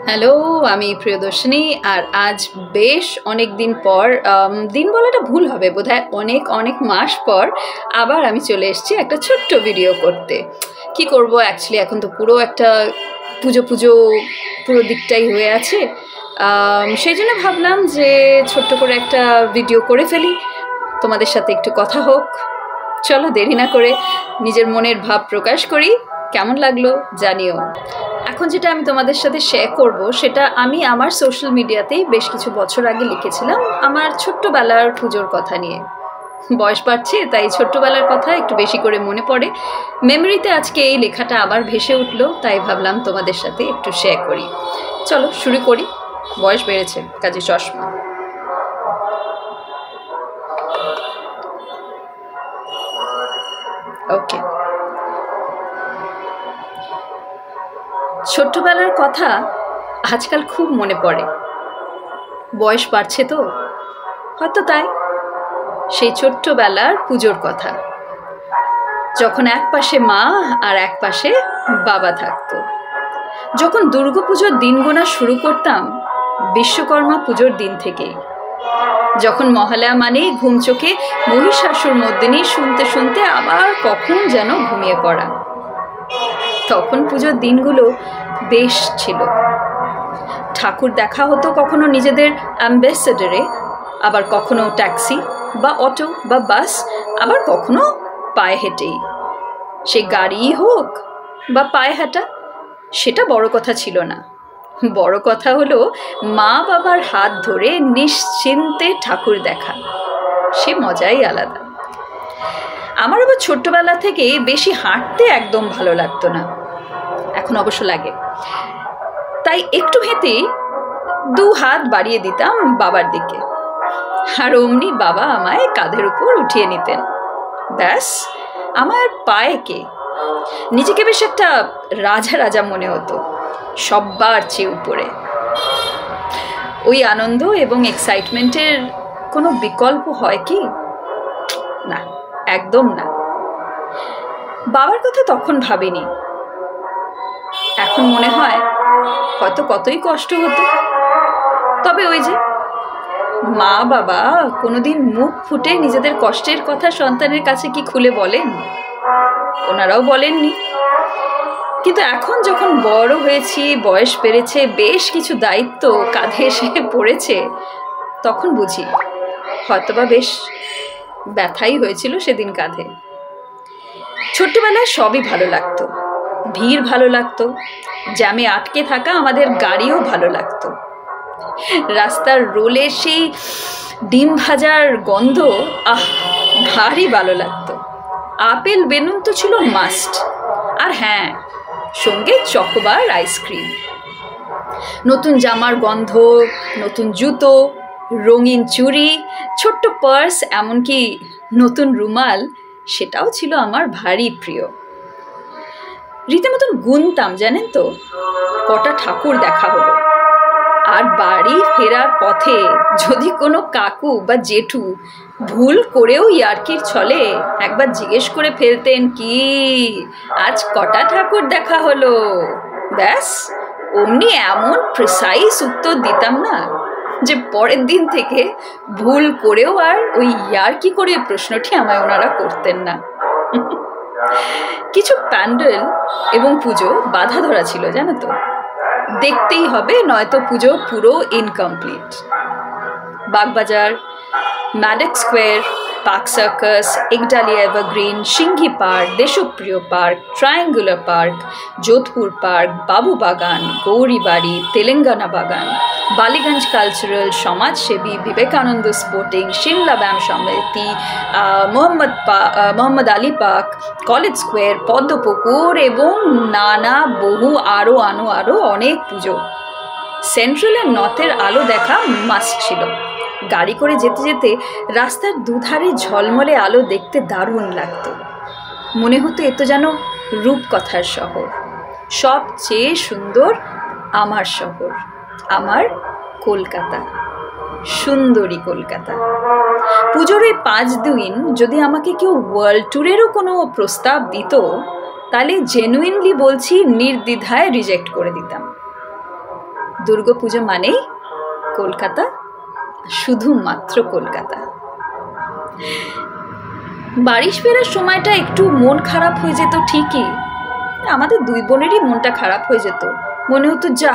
Hello, আমি প্রিয়দর্শিনী। আর আজ বেশ অনেক দিন পর, দিন বলাটা ভুল হবে, বোধহয় অনেক অনেক মাস পর আবার আমি চলে এসেছি একটা ছোট্ট ভিডিও করতে। কি করব, অ্যাকচুয়ালি এখন তো পুরো একটা পুজো পুজো পুরো দিকটাই হয়ে আছে। সেই জন্য ভাবলাম যে ছোট্ট করে একটা ভিডিও করে ফেলি, তোমাদের সাথে একটু কথা হোক। চলো দেরি না করে নিজের মনের ভাব প্রকাশ করি। কেমন লাগলো জানিও। এখন যেটা আমি তোমাদের সাথে শেয়ার করব সেটা আমি আমার সোশ্যাল মিডিয়াতেই বেশ কিছু বছর আগে লিখেছিলাম আমার ছোট্টবেলার পুজোর কথা নিয়ে। বয়স বাড়ছে তাই ছোট্টবেলার কথা একটু বেশি করে মনে পড়ে। মেমোরিতে আজকে এই লেখাটা আবার ভেসে উঠলো, তাই ভাবলাম তোমাদের সাথে একটু শেয়ার করি। চলো শুরু করি। বয়স বেড়েছে, কাজে চশমা। ওকে, ছোট্টবেলার কথা আজকাল খুব মনে পড়ে। বয়স বাড়ছে তো হয়তো তাই। সেই ছোট্টবেলার পুজোর কথা, যখন এক পাশে মা আর এক পাশে বাবা থাকতো। যখন দুর্গাপুজোর দিন গোনা শুরু করতাম বিশ্বকর্মা পুজোর দিন থেকে, যখন মহালয়া মানেই ঘুম চোখে মহিষাসুর মর্দিনী শুনতে শুনতে আবার কখন যেন ঘুমিয়ে পড়া, তখন পুজোর দিনগুলো বেশ ছিল। ঠাকুর দেখা হতো কখনো নিজেদের অ্যাম্বাসেডারে, আবার কখনো ট্যাক্সি বা অটো বা বাস, আবার কখনো পায়ে হেঁটেই। সে গাড়ি হোক বা পায়ে হাঁটা, সেটা বড় কথা ছিল না। বড় কথা হলো মা বাবার হাত ধরে নিশ্চিন্তে ঠাকুর দেখা, সে মজাই আলাদা। আমার আবার ছোট্টবেলা থেকে বেশি হাঁটতে একদম ভালো লাগতো না, এখন অবশ্য লাগে। তাই একটু হেঁটেই 2 হাত বাড়িয়ে দিতাম বাবার দিকে, আর অমনি বাবা আমায় কাঁধের উপর উঠিয়ে নিতেন। ব্যাস, আমার পায়ে কে। নিজেকে বেশ একটা রাজা রাজা মনে হতো, সব্বার চেয়ে উপরে। ওই আনন্দ এবং এক্সাইটমেন্টের কোনো বিকল্প হয় কি? না, একদম না। বাবার কথা তখন ভাবিনি, এখন মনে হয় হয়তো কতই কষ্ট হতো। তবে ওই যে মা বাবা কোনোদিন মুখ ফুটে নিজেদের কষ্টের কথা সন্তানের কাছে কি খুলে বলেন? ওনারাও বলেননি। কিন্তু এখন যখন বড় হয়েছি, বয়স বেড়েছে, বেশ কিছু দায়িত্ব কাঁধে এসে পড়েছে, তখন বুঝি হয়তোবা বেশ ব্যথাই হয়েছিল সেদিন কাঁধে। ছোট্টবেলায় সবই ভালো লাগতো। ভিড় ভালো লাগতো, জ্যামে আটকে থাকা আমাদের গাড়িও ভালো লাগতো, রাস্তার রোলে সেই ডিম ভাজার গন্ধ ভারী ভালো লাগতো। আপেল বেলুন তো ছিল মাস্ট, আর হ্যাঁ, সঙ্গে চকোবার আইসক্রিম। নতুন জামার গন্ধ, নতুন জুতো, রঙিন চুড়ি, ছোট্ট পার্স, এমনকি নতুন রুমাল, সেটাও ছিল আমার ভারী প্রিয়। রীতিমতন গুনতাম, জানেন তো, কটা ঠাকুর দেখা হলো। আর বাড়ি ফেরার পথে যদি কোনো কাকু বা জেঠু ভুল করেও ইয়ার্কির ছলে একবার জিজ্ঞেস করে ফেলতেন, কি আজ কটা ঠাকুর দেখা হলো, ব্যাস অমনি এমন প্রিসাইজ উত্তর দিতাম না যে পরের দিন থেকে ভুল করেও আর ওই ইয়ার্কি করে প্রশ্নটি আমায় ওনারা করতেন না। কিছু প্যান্ডেল এবং পুজো বাধা ধরা ছিল, জানো তো, দেখতেই হবে, নয়তো পুজো পুরো incomplete. Bagbazar, Maddox Square, Park Circus, Ekdalia Evergreen, Singhi Park, Deshapriya Park, Triangular Park, Jodhpur Park, Babu Bagan, Gouribari, Telangana বাগান, বালিগঞ্জ কালচারাল, সমাজসেবী, বিবেকানন্দ স্পোর্টিং, সিমলা ব্যায়াম সমিতি, Mohammad Ali park, college square, Padmapukur এবং নানা বহু আরও অনেক পুজো। সেন্ট্রাল আর নর্থের আলো দেখা মাস্ট ছিল। গাড়ি করে যেতে যেতে রাস্তার দুধারে ঝলমলে আলো দেখতে দারুণ লাগতো। মনে হতো এ তো যেন রূপকথার শহর, সবচেয়ে সুন্দর আমার শহর, আমার কলকাতা, সুন্দরী কলকাতা। পুজোর এই 5 দিন যদি আমাকে কেউ ওয়ার্ল্ড ট্যুরেরও কোনো প্রস্তাব দিত, তাহলে জেনুইনলি বলছি, নির্দ্বিধায় রিজেক্ট করে দিতাম। দুর্গাপুজো মানেই কলকাতা, শুধুমাত্র কলকাতা। বাড়ি ফেরার সময়টা একটু মন খারাপ হয়ে যেত ঠিকই, আমাদের দুই বোনেরই মনটা খারাপ হয়ে যেত। মনে হতো যা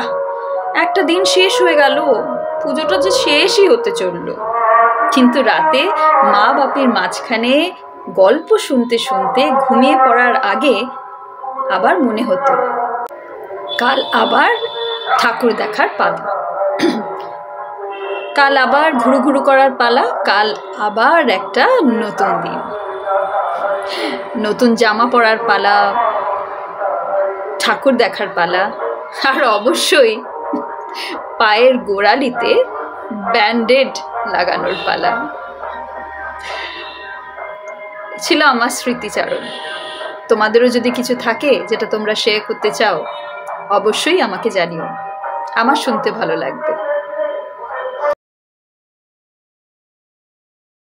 একটা দিন শেষ হয়ে গেল, পুজোটা যে শেষই হতে চললো। কিন্তু রাতে মা বাপের মাঝখানে গল্প শুনতে শুনতে ঘুমিয়ে পড়ার আগে আবার মনে হতো কাল আবার ঠাকুর দেখার পালা, কাল আবার ঘুরু ঘুরু করার পালা, কাল আবার একটা নতুন দিন, নতুন জামা পরার পালা, ঠাকুর দেখার পালা, আর অবশ্যই পায়ের গোড়ালিতে ব্যান্ডেড লাগানোর পালা। ছিল আমার স্মৃতিচারণ। তোমাদেরও যদি কিছু থাকে যেটা তোমরা শেয়ার করতে চাও, অবশ্যই আমাকে জানিও, আমার শুনতে ভালো লাগবে।